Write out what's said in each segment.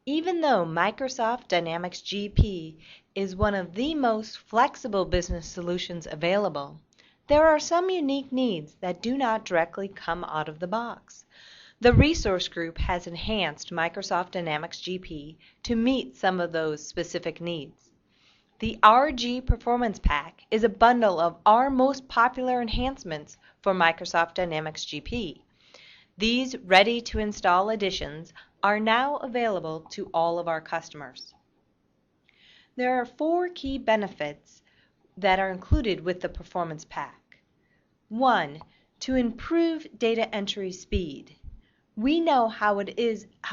Even though Microsoft Dynamics GP is one of the most flexible business solutions available, there are some unique needs that do not directly come out of the box. The resource group has enhanced Microsoft Dynamics GP to meet some of those specific needs. The RG Performance Pack is a bundle of our most popular enhancements for Microsoft Dynamics GP. These ready-to-install additions are now available to all of our customers. There are 4 key benefits that are included with the Performance Pack. 1. To improve data entry speed. We know how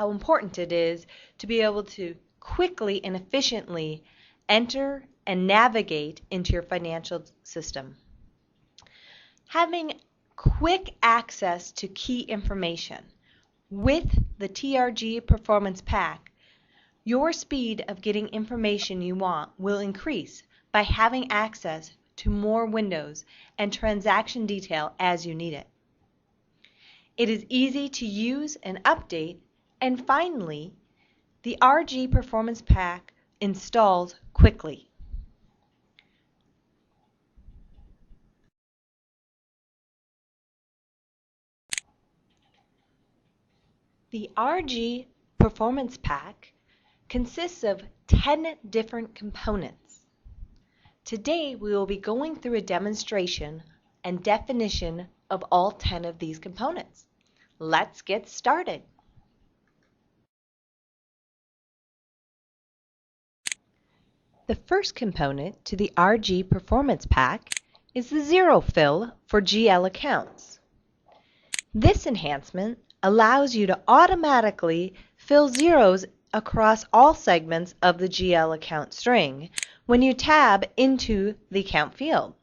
important it is to be able to quickly and efficiently enter and navigate into your financial system. Having quick access to key information. With the TRG Performance Pack, your speed of getting information you want will increase by having access to more windows and transaction detail as you need it. It is easy to use and update, and finally, the RG Performance Pack installs quickly. The RG Performance Pack consists of 10 different components. Today we will be going through a demonstration and definition of all 10 of these components. Let's get started. The first component to the RG Performance Pack is the zero fill for GL accounts. This enhancement allows you to automatically fill zeros across all segments of the GL account string when you tab into the account field.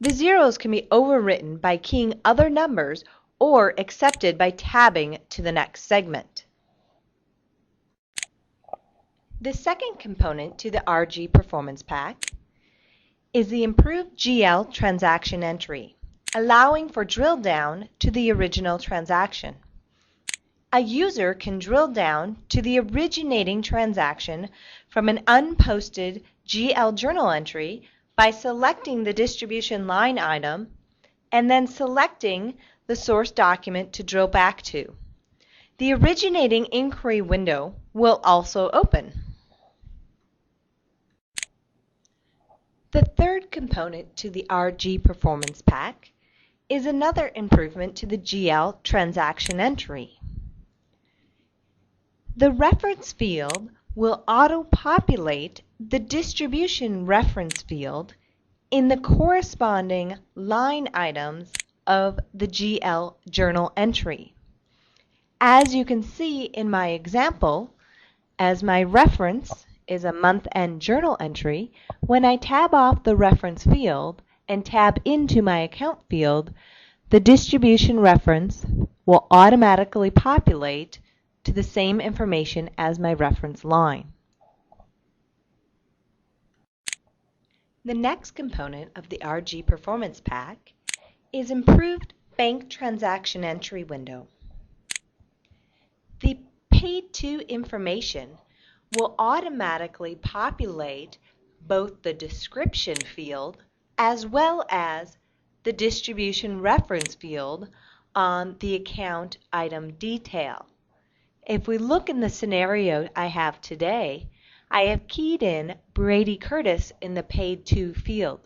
The zeros can be overwritten by keying other numbers or accepted by tabbing to the next segment. The second component to the RG Performance Pack is the improved GL transaction entry, allowing for drill down to the original transaction. A user can drill down to the originating transaction from an unposted GL journal entry by selecting the distribution line item and then selecting the source document to drill back to. The originating inquiry window will also open. The third component to the RG Performance Pack is another improvement to the GL transaction entry. The reference field will auto-populate the distribution reference field in the corresponding line items of the GL journal entry. As you can see in my example, as my reference is a month-end journal entry, when I tab off the reference field and tab into my account field, the distribution reference will automatically populate to the same information as my reference line. The next component of the RG Performance Pack is improved bank transaction entry window. The paid to information will automatically populate both the description field as well as the distribution reference field on the account item detail. If we look in the scenario I have today, I have keyed in Brady Curtis in the paid to field.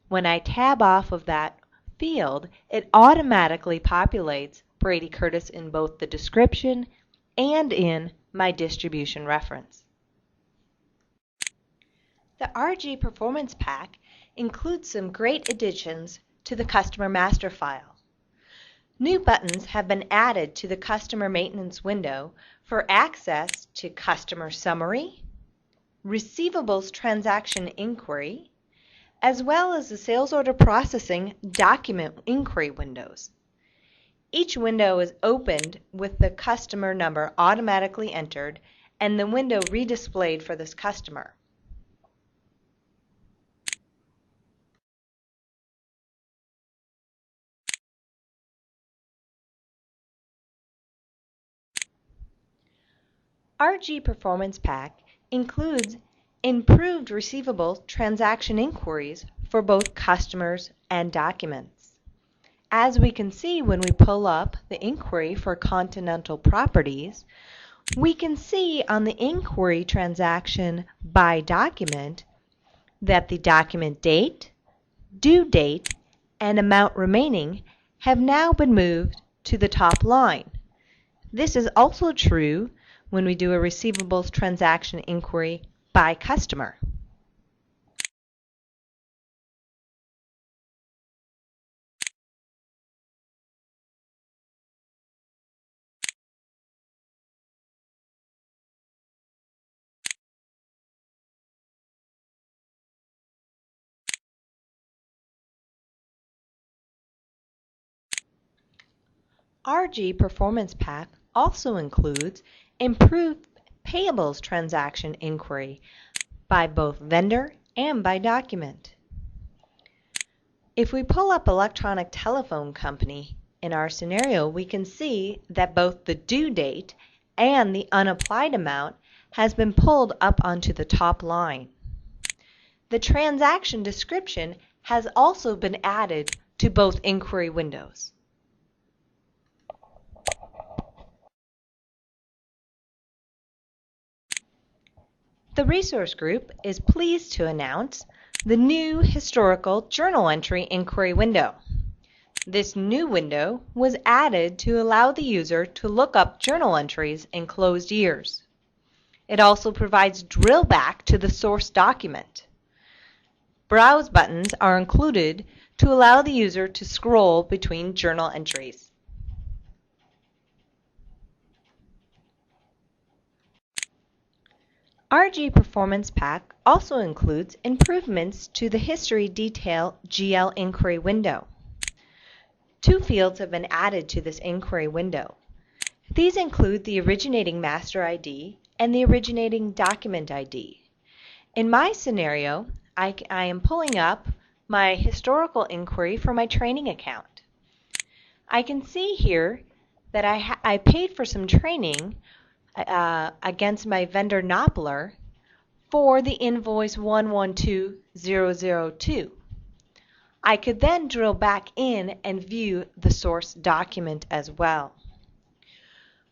When I tab off of that field, it automatically populates Brady Curtis in both the description and in my distribution reference. The RG Performance Pack includes some great additions to the customer master file. New buttons have been added to the customer maintenance window for access to customer summary, receivables transaction inquiry, as well as the sales order processing document inquiry windows. Each window is opened with the customer number automatically entered and the window redisplayed for this customer. RG Performance Pack includes improved receivable transaction inquiries for both customers and documents. As we can see when we pull up the inquiry for Continental Properties, we can see on the inquiry transaction by document that the document date, due date, and amount remaining have now been moved to the top line. This is also true when we do a receivables transaction inquiry by customer. RG Performance Pack also includes improved payables transaction inquiry by both vendor and by document. If we pull up electronic telephone company in our scenario, we can see that both the due date and the unapplied amount has been pulled up onto the top line. The transaction description has also been added to both inquiry windows. The resource group is pleased to announce the new historical journal entry inquiry window. This new window was added to allow the user to look up journal entries in closed years. It also provides drill back to the source document. Browse buttons are included to allow the user to scroll between journal entries. RG Performance Pack also includes improvements to the History Detail GL Inquiry window. Two fields have been added to this inquiry window. These include the originating master ID and the originating document ID. In my scenario, I am pulling up my historical inquiry for my training account. I can see here that I paid for some training against my vendor Noppler for the invoice 112002. I could then drill back in and view the source document as well.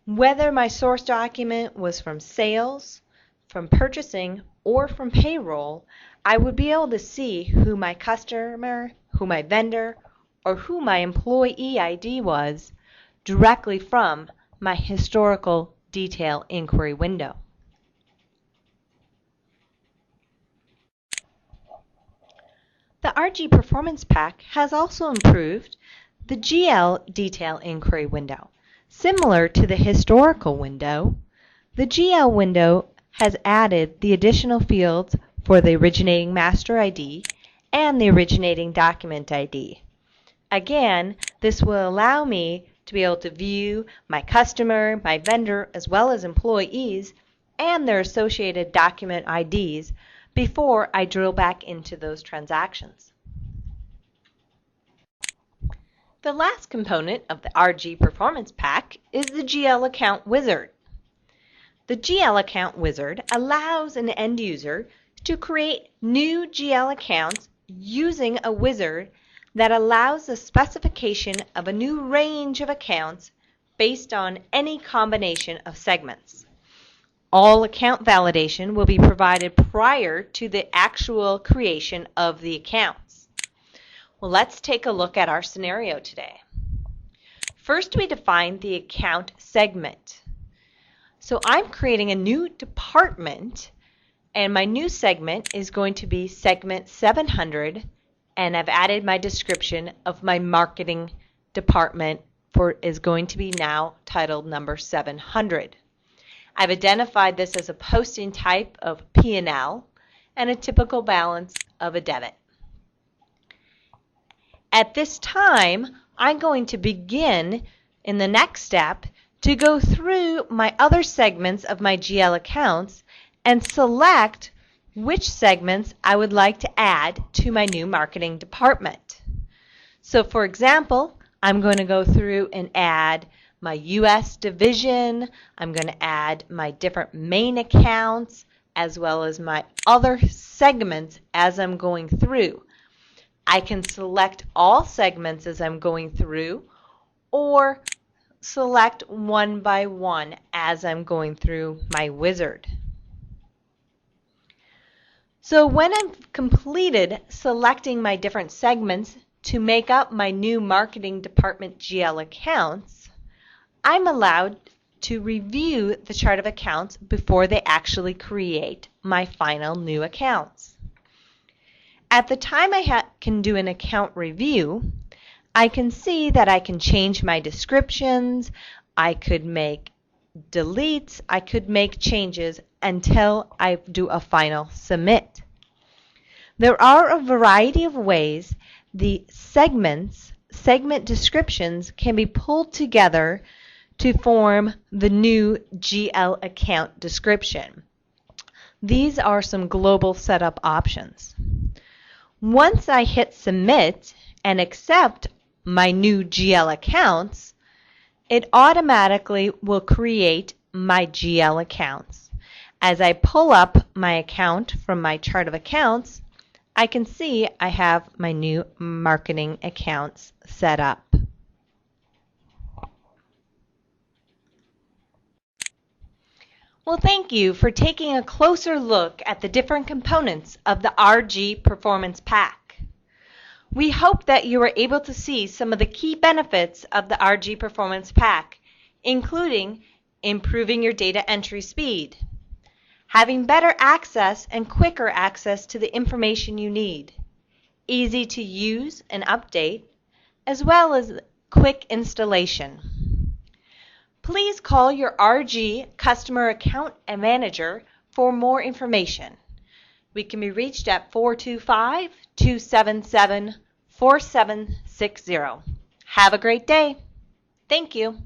Whether my source document was from sales, from purchasing, or from payroll, I would be able to see who my customer, who my vendor, or who my employee ID was directly from my historical detail inquiry window. The RG Performance Pack has also improved the GL detail inquiry window. Similar to the historical window, the GL window has added the additional fields for the originating master ID and the originating document ID. Again, this will allow me to be able to view my customer, my vendor, as well as employees and their associated document IDs before I drill back into those transactions. The last component of the RG Performance Pack is the GL Account Wizard. The GL Account Wizard allows an end user to create new GL accounts using a wizard that allows the specification of a new range of accounts based on any combination of segments. All account validation will be provided prior to the actual creation of the accounts. Well, let's take a look at our scenario today. First, we define the account segment. So I'm creating a new department, and my new segment is going to be segment 700, and I've added my description of my marketing department is going to be now titled number 700. I've identified this as a posting type of P&L and a typical balance of a debit. At this time, I'm going to begin in the next step to go through my other segments of my GL accounts and select which segments I would like to add to my new marketing department. So for example, I'm going to go through and add my U.S. division. I'm going to add my different main accounts as well as my other segments as I'm going through. I can select all segments as I'm going through or select one by one as I'm going through my wizard. So when I've completed selecting my different segments to make up my new marketing department GL accounts, I'm allowed to review the chart of accounts before they actually create my final new accounts. At the time I can do an account review, I can see that I can change my descriptions, I could make deletes, I could make changes until I do a final submit. There are a variety of ways the segment descriptions can be pulled together to form the new GL account description. These are some global setup options. Once I hit submit and accept my new GL accounts, it automatically will create my GL accounts. As I pull up my account from my chart of accounts, I can see I have my new marketing accounts set up. Well, thank you for taking a closer look at the different components of the RG Performance Pack. We hope that you were able to see some of the key benefits of the RG Performance Pack, including improving your data entry speed, having better access and quicker access to the information you need, easy to use and update, as well as quick installation. Please call your RG Customer Account Manager for more information. We can be reached at 425-277-4760. Have a great day. Thank you.